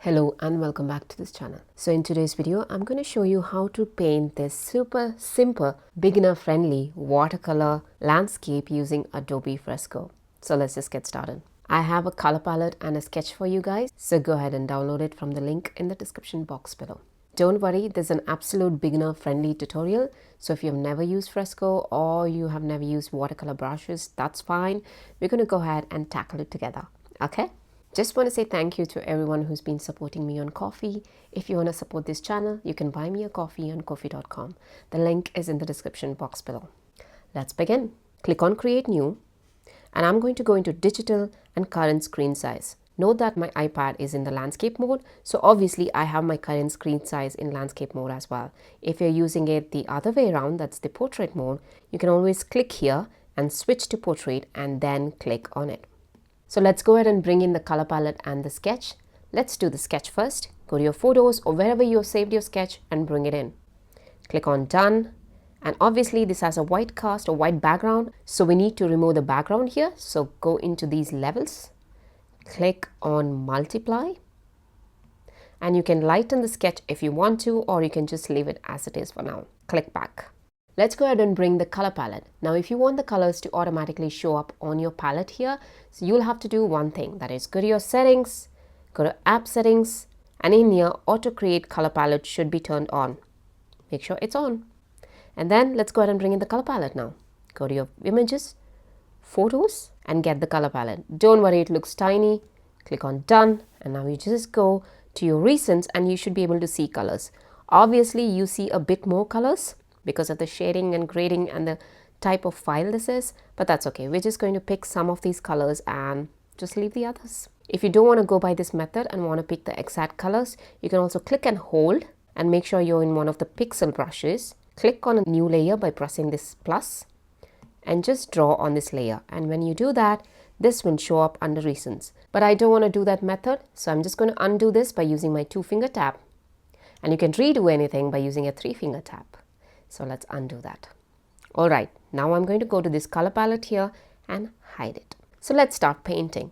Hello and welcome back to this channel. So in today's video, I'm going to show you how to paint this super simple, beginner friendly watercolor landscape using Adobe Fresco. So let's just get started. I have a color palette and a sketch for you guys. So go ahead and download it from the link in the description box below. Don't worry, this is an absolute beginner friendly tutorial. So if you've never used Fresco or you have never used watercolor brushes, that's fine. We're going to go ahead and tackle it together. Okay? Just want to say thank you to everyone who's been supporting me on Ko-fi. If you want to support this channel, you can buy me a coffee on ko-fi.com. The link is in the description box below. Let's begin. Click on Create New, and I'm going to go into Digital and Current Screen Size. Note that my iPad is in the landscape mode, so obviously I have my current screen size in landscape mode as well. If you're using it the other way around, that's the portrait mode, you can always click here and switch to portrait and then click on it. So let's go ahead and bring in the color palette and the sketch. Let's do the sketch first. Go to your photos or wherever you have saved your sketch and bring it in. Click on Done. And obviously this has a white cast or white background. So we need to remove the background here. So go into these levels. Click on Multiply. And you can lighten the sketch if you want to, or you can just leave it as it is for now. Click back. Let's go ahead and bring the color palette. Now, if you want the colors to automatically show up on your palette here, so you'll have to do one thing. That is, go to your settings, go to app settings, and in here, auto create color palette should be turned on. Make sure it's on. And then let's go ahead and bring in the color palette now. Go to your images, photos, and get the color palette. Don't worry, it looks tiny. Click on done. And now you just go to your recents and you should be able to see colors. Obviously, you see a bit more colors because of the shading and grading and the type of file this is, but that's okay. We're just going to pick some of these colors and just leave the others. If you don't want to go by this method and want to pick the exact colors, you can also click and hold and make sure you're in one of the pixel brushes. Click on a new layer by pressing this plus and just draw on this layer. And when you do that, this will show up under recents. But I don't want to do that method, so I'm just going to undo this by using my 2-finger tap. And you can redo anything by using a 3-finger tap. So let's undo that. All right, now I'm going to go to this color palette here and hide it. So let's start painting.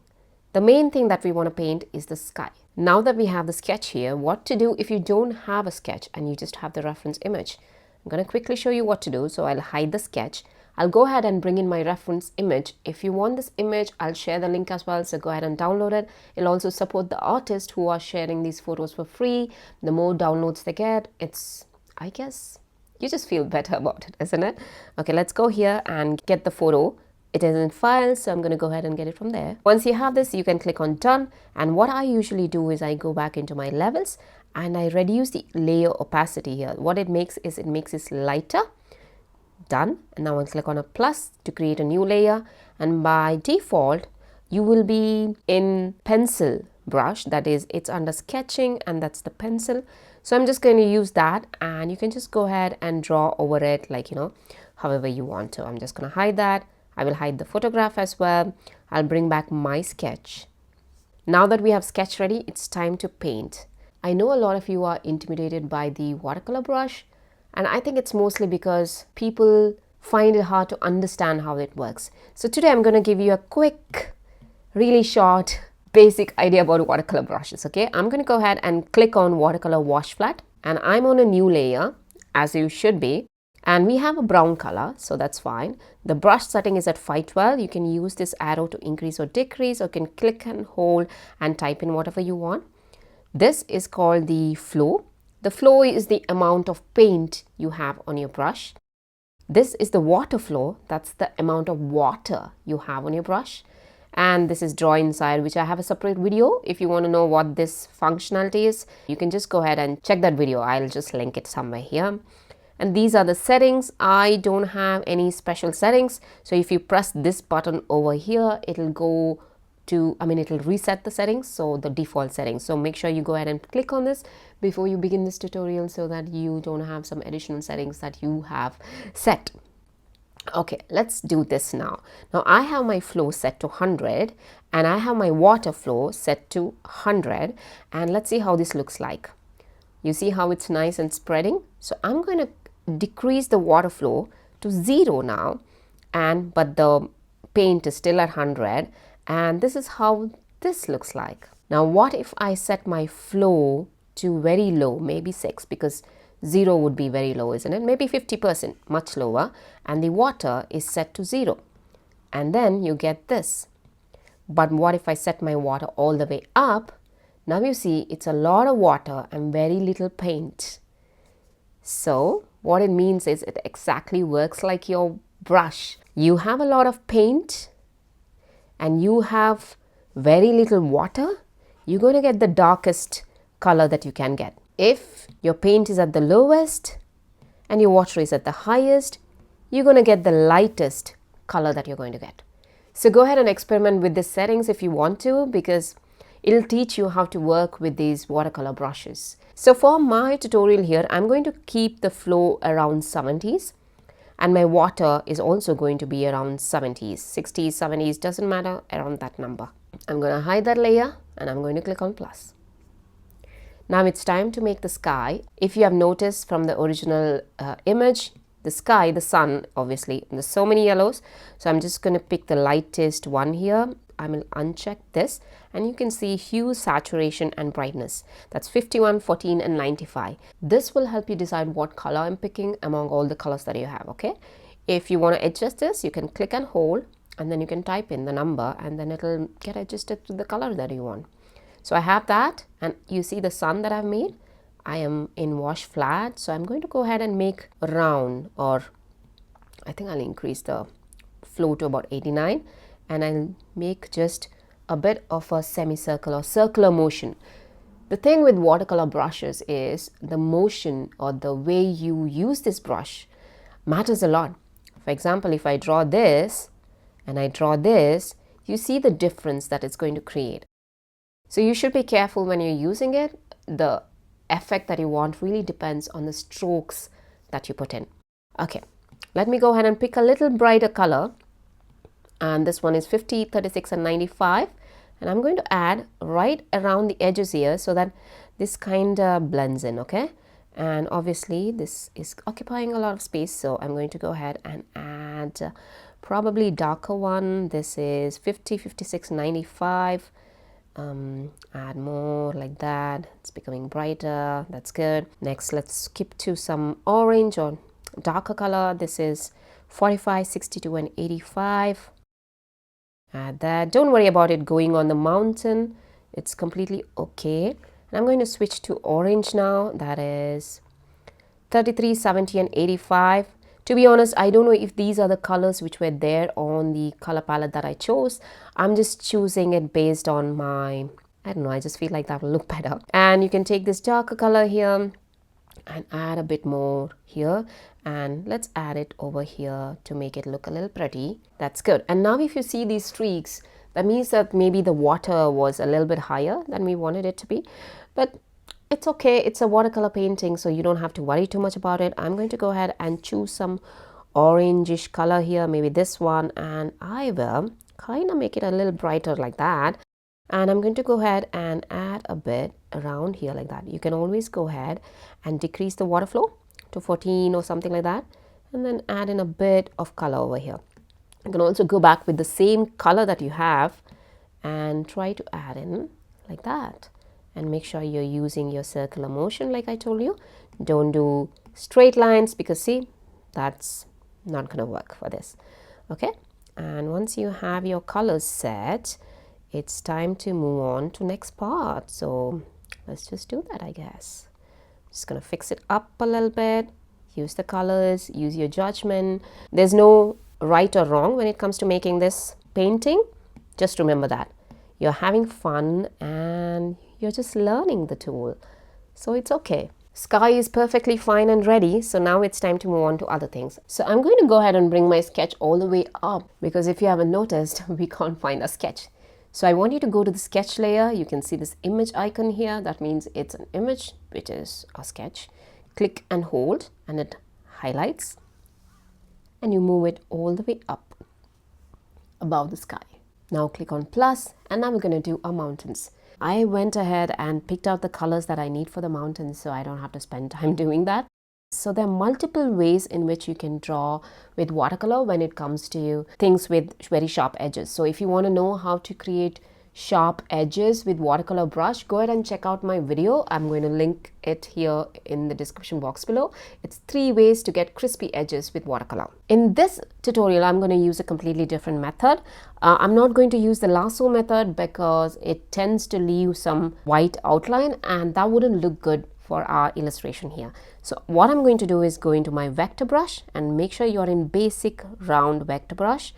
The main thing that we want to paint is the sky. Now that we have the sketch here, what to do if you don't have a sketch and you just have the reference image? I'm going to quickly show you what to do. So I'll hide the sketch. I'll go ahead and bring in my reference image. If you want this image, I'll share the link as well. So go ahead and download it. It'll also support the artists who are sharing these photos for free. The more downloads they get, it's, I guess, you just feel better about it, isn't it? Okay, let's go here and get the photo. It is in files, so I'm going to go ahead and get it from there. Once you have this, you can click on done. And what I usually do is I go back into my levels and I reduce the layer opacity here. What it makes is it makes it lighter. Done. And now I'll click on a plus to create a new layer. And by default, you will be in pencil brush. That is, it's under sketching and that's the pencil. So I'm just going to use that and you can just go ahead and draw over it like, however you want to. I'm just going to hide that. I will hide the photograph as well. I'll bring back my sketch. Now that we have sketch ready, it's time to paint. I know a lot of you are intimidated by the watercolor brush, and I think it's mostly because people find it hard to understand how it works. So today I'm going to give you a quick, really short, basic idea about watercolor brushes. Okay, I'm going to go ahead and click on watercolor wash flat, and I'm on a new layer, as you should be, and we have a brown color, so that's fine. The brush setting is at 512. You can use this arrow to increase or decrease, or you can click and hold and type in whatever you want. This is called the flow. The flow is the amount of paint you have on your brush. This is the water flow. That's the amount of water you have on your brush. And this is draw inside, which I have a separate video. If you want to know what this functionality is, you can just go ahead and check that video. I'll just link it somewhere here. And these are the settings. I don't have any special settings. So if you press this button over here, it'll go to, it'll reset the settings. So the default settings. So make sure you go ahead and click on this before you begin this tutorial so that you don't have some additional settings that you have set. Okay, let's do this now. Now I have my flow set to 100 and I have my water flow set to 100, and let's see how this looks like. You see how it's nice and spreading? So I'm going to decrease the water flow to 0 now, but the paint is still at 100, and this is how this looks like. Now what if I set my flow to very low, maybe 6, because 0 would be very low, isn't it? Maybe 50%, much lower, and the water is set to 0. And then you get this. But what if I set my water all the way up? Now you see it's a lot of water and very little paint. So what it means is it exactly works like your brush. You have a lot of paint and you have very little water, you're going to get the darkest color that you can get. If your paint is at the lowest and your water is at the highest, you're going to get the lightest color that you're going to get. So go ahead and experiment with the settings if you want to, because it'll teach you how to work with these watercolor brushes. So for my tutorial here, I'm going to keep the flow around 70s and my water is also going to be around 70s, 60s, 70s, doesn't matter, around that number. I'm going to hide that layer and I'm going to click on plus. Now it's time to make the sky. If you have noticed from the original image, the sky, the sun, obviously, there's so many yellows. So I'm just going to pick the lightest one here. I will uncheck this and you can see hue, saturation and brightness. That's 51, 14 and 95. This will help you decide what color I'm picking among all the colors that you have, okay? If you want to adjust this, you can click and hold and then you can type in the number and then it'll get adjusted to the color that you want. So I have that and you see the sun that I've made. I am in wash flat, so I'm going to go ahead and make round, or I think I'll increase the flow to about 89 and I'll make just a bit of a semicircle or circular motion. The thing with watercolor brushes is the motion or the way you use this brush matters a lot. For example, if I draw this and I draw this, you see the difference that it's going to create. So you should be careful when you're using it. The effect that you want really depends on the strokes that you put in. Okay, let me go ahead and pick a little brighter color, and this one is 50, 36 and 95, and I'm going to add right around the edges here so that this kind of blends in, okay? And obviously this is occupying a lot of space, so I'm going to go ahead and add probably darker one. This is 50, 56, 95. Add more like that. It's becoming brighter. That's good. Next, let's skip to some orange or darker color. This is 45, 62 and 85. Add that. Don't worry about it going on the mountain. It's completely okay. And I'm going to switch to orange now. That is 33, 70 and 85. To be honest, I don't know if these are the colors which were there on the color palette that I chose. I'm just choosing it based on my, I don't know, I just feel like that will look better. And you can take this darker color here and add a bit more here. And let's add it over here to make it look a little pretty. That's good. And now if you see these streaks, that means that maybe the water was a little bit higher than we wanted it to be. But it's okay, it's a watercolor painting, so you don't have to worry too much about it. I'm going to go ahead and choose some orangish color here, maybe this one, and I will kind of make it a little brighter like that. And I'm going to go ahead and add a bit around here like that. You can always go ahead and decrease the water flow to 14 or something like that, and then add in a bit of color over here. You can also go back with the same color that you have and try to add in like that. And make sure you're using your circular motion like I told you. Don't do straight lines because see, that's not going to work for this. Okay, and once you have your colors set, it's time to move on to next part. So let's just do that, I guess. Just going to fix it up a little bit. Use the colors, use your judgment. There's no right or wrong when it comes to making this painting. Just remember that. You're having fun and you're just learning the tool, so it's okay. Sky is perfectly fine and ready, so now it's time to move on to other things. So I'm going to go ahead and bring my sketch all the way up because if you haven't noticed, we can't find a sketch. So I want you to go to the sketch layer. You can see this image icon here. That means it's an image, which is a sketch. Click and hold and it highlights and you move it all the way up above the sky. Now click on plus and now we're going to do our mountains. I went ahead and picked out the colors that I need for the mountains so I don't have to spend time doing that. So there are multiple ways in which you can draw with watercolor when it comes to things with very sharp edges. So if you want to know how to create sharp edges with watercolor brush, go ahead and check out my video. I'm going to link it here in the description box below. It's 3 ways to get crispy edges with watercolor. In this tutorial, I'm going to use a completely different method. I'm not going to use the lasso method because it tends to leave some white outline and that wouldn't look good for our illustration here. So what I'm going to do is go into my vector brush and make sure you're in basic round vector brush.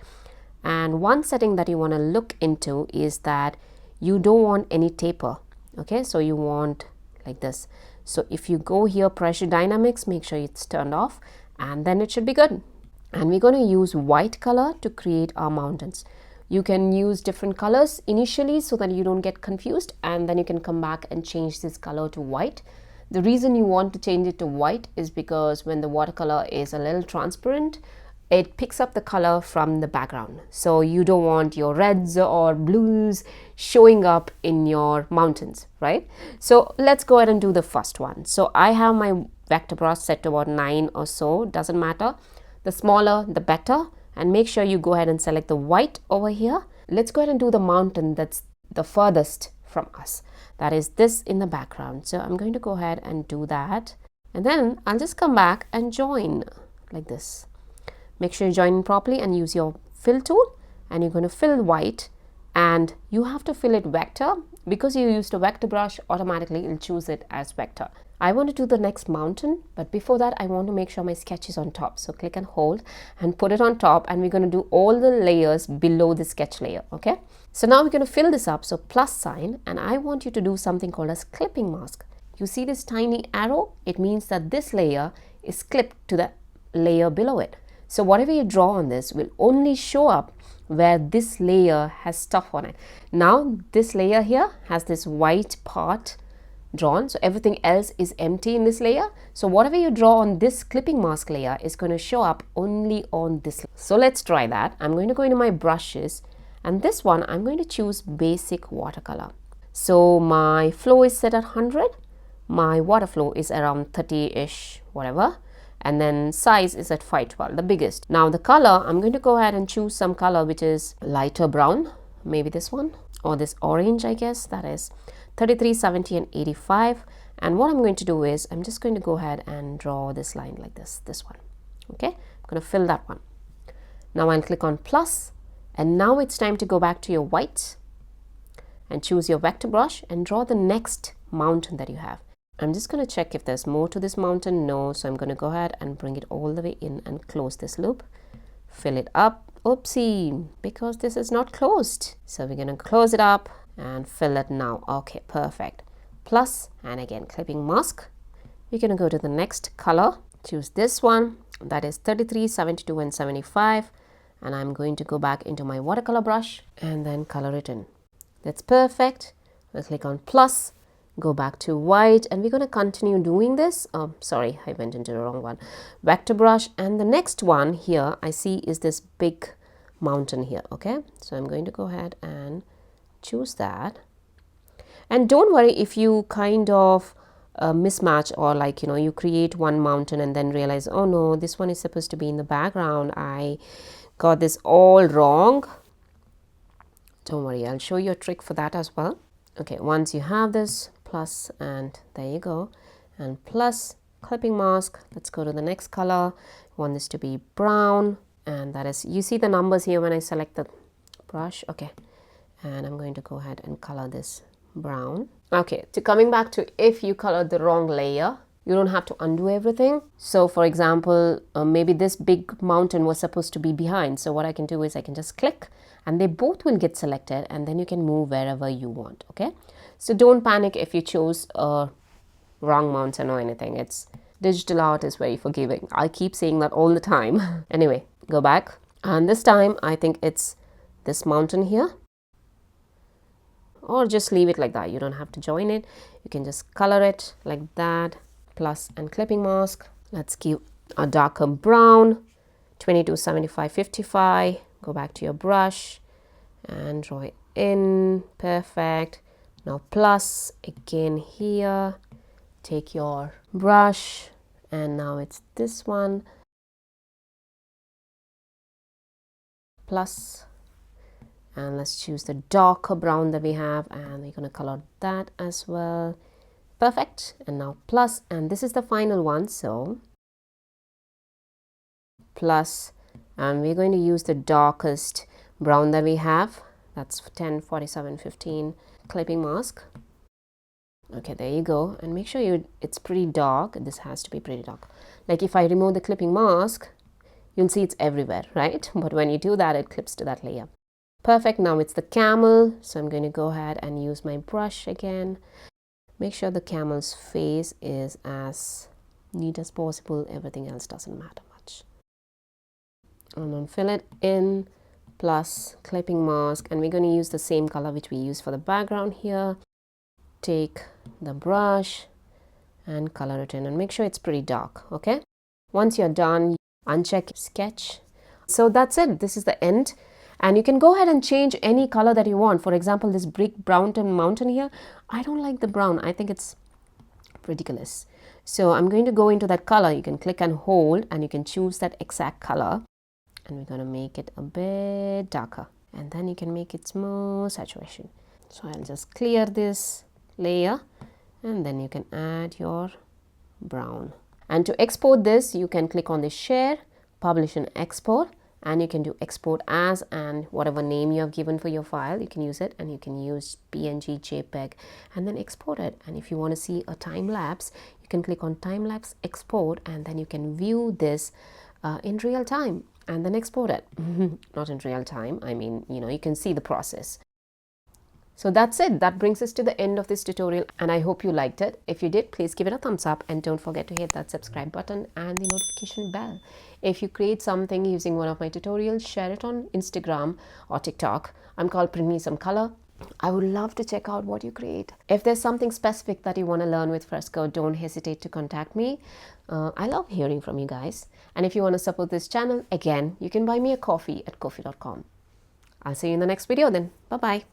And one setting that you want to look into is that you don't want any taper. Okay, so you want like this. So if you go here, pressure dynamics, make sure it's turned off and then it should be good. And we're going to use white color to create our mountains. You can use different colors initially so that you don't get confused, and then you can come back and change this color to white. The reason you want to change it to white is because when the watercolor is a little transparent, it picks up the color from the background. So you don't want your reds or blues showing up in your mountains, right? So let's go ahead and do the first one. So I have my vector brush set to about 9 or so, doesn't matter. The smaller, the better. And make sure you go ahead and select the white over here. Let's go ahead and do the mountain that's the furthest from us. That is this in the background. So I'm going to go ahead and do that. And then I'll just come back and join like this. Make sure you join in properly and use your fill tool, and you're going to fill white, and you have to fill it vector. Because you used a vector brush, automatically it'll choose it as vector. I want to do the next mountain, but before that I want to make sure my sketch is on top. So click and hold and put it on top, and we're going to do all the layers below the sketch layer. Okay, so now we're going to fill this up. So plus sign, and I want you to do something called as clipping mask. You see this tiny arrow? It means that this layer is clipped to the layer below it. So whatever you draw on this will only show up where this layer has stuff on it. Now this layer here has this white part drawn, so everything else is empty in this layer. So whatever you draw on this clipping mask layer is going to show up only on this layer. So let's try that. I'm going to go into my brushes, and this one I'm going to choose basic watercolor. So my flow is set at 100, my water flow is around 30-ish, whatever. And then size is at 512, the biggest. Now the color, I'm going to go ahead and choose some color which is lighter brown, maybe this one, or this orange, I guess. That is 33, 70 and 85. And what I'm going to do is I'm just going to go ahead and draw this line like this one. Okay, I'm going to fill that one. Now I'll click on plus, and now it's time to go back to your white and choose your vector brush and draw the next mountain that you have. I'm just going to check if there's more to this mountain. No, so I'm going to go ahead and bring it all the way in and close this loop. Fill it up. Oopsie, because this is not closed. So we're going to close it up and fill it now. Okay, perfect. Plus, and again, clipping mask. We're going to go to the next color. Choose this one. That is 33, 72 and 75. And I'm going to go back into my watercolor brush and then color it in. That's perfect. We'll click on plus. Go back to white, and we're going to continue doing this. Oh, sorry, I went into the wrong one. Vector brush, and the next one here I see is this big mountain here. Okay, so I'm going to go ahead and choose that. And don't worry if you kind of mismatch, or like, you know, you create one mountain and then realize, oh no, this one is supposed to be in the background. I got this all wrong. Don't worry, I'll show you a trick for that as well. Okay, once you have this, plus, and there you go, and plus clipping mask. Let's go to the next color. I want this to be brown, and that is, you see the numbers here when I select the brush. Okay, and I'm going to go ahead and color this brown. Okay, so coming back to, if you colored the wrong layer, you don't have to undo everything. So for example, maybe this big mountain was supposed to be behind. So what I can do is I can just click, and they both will get selected, and then you can move wherever you want. Okay, so don't panic if you chose a wrong mountain or anything. It's digital art is very forgiving. I keep saying that all the time. Anyway, go back, and this time I think it's this mountain here, or just leave it like that. You don't have to join it. You can just color it like that. Plus and clipping mask. Let's give a darker brown. 22, 75, 55. Go back to your brush and draw it in. Perfect. Now plus again here. Take your brush, and now it's this one. Plus, And let's choose the darker brown that we have, and we're going to color that as well. Perfect. And now plus, and this is the final one, so plus, and we're going to use the darkest brown that we have. That's 10, 47, 15 clipping mask. Okay, there you go. And make sure it's pretty dark. This has to be pretty dark. Like if I remove the clipping mask, you'll see it's everywhere, right? But when you do that, it clips to that layer. Perfect. Now it's the camel. So I'm going to go ahead and use my brush again. Make sure the camel's face is as neat as possible. Everything else doesn't matter much. And then fill it in, plus clipping mask. And we're going to use the same color which we use for the background here. Take the brush and color it in, and make sure it's pretty dark. Okay. Once you're done, uncheck sketch. So that's it. This is the end. And you can go ahead and change any color that you want. For example, this brick brown mountain here, I don't like the brown. I think it's ridiculous. So I'm going to go into that color. You can click and hold, and you can choose that exact color. And we're going to make it a bit darker. And then you can make it more saturation. So I'll just clear this layer, and then you can add your brown. And to export this, you can click on the share, publish and export. And you can do export as, and whatever name you have given for your file, you can use it, and you can use PNG, JPEG, and then export it. And if you want to see a time lapse, you can click on time lapse export, and then you can view this in real time and then export it. Not in real time, I mean, you can see the process. So that's it. That brings us to the end of this tutorial, and I hope you liked it. If you did, please give it a thumbs up, and don't forget to hit that subscribe button and the notification bell. If you create something using one of my tutorials, share it on Instagram or TikTok. I'm called Print Me Some Color. I would love to check out what you create. If there's something specific that you want to learn with Fresco, don't hesitate to contact me. I love hearing from you guys. And if you want to support this channel, again, you can buy me a coffee at ko-fi.com. I'll see you in the next video then. Bye-bye.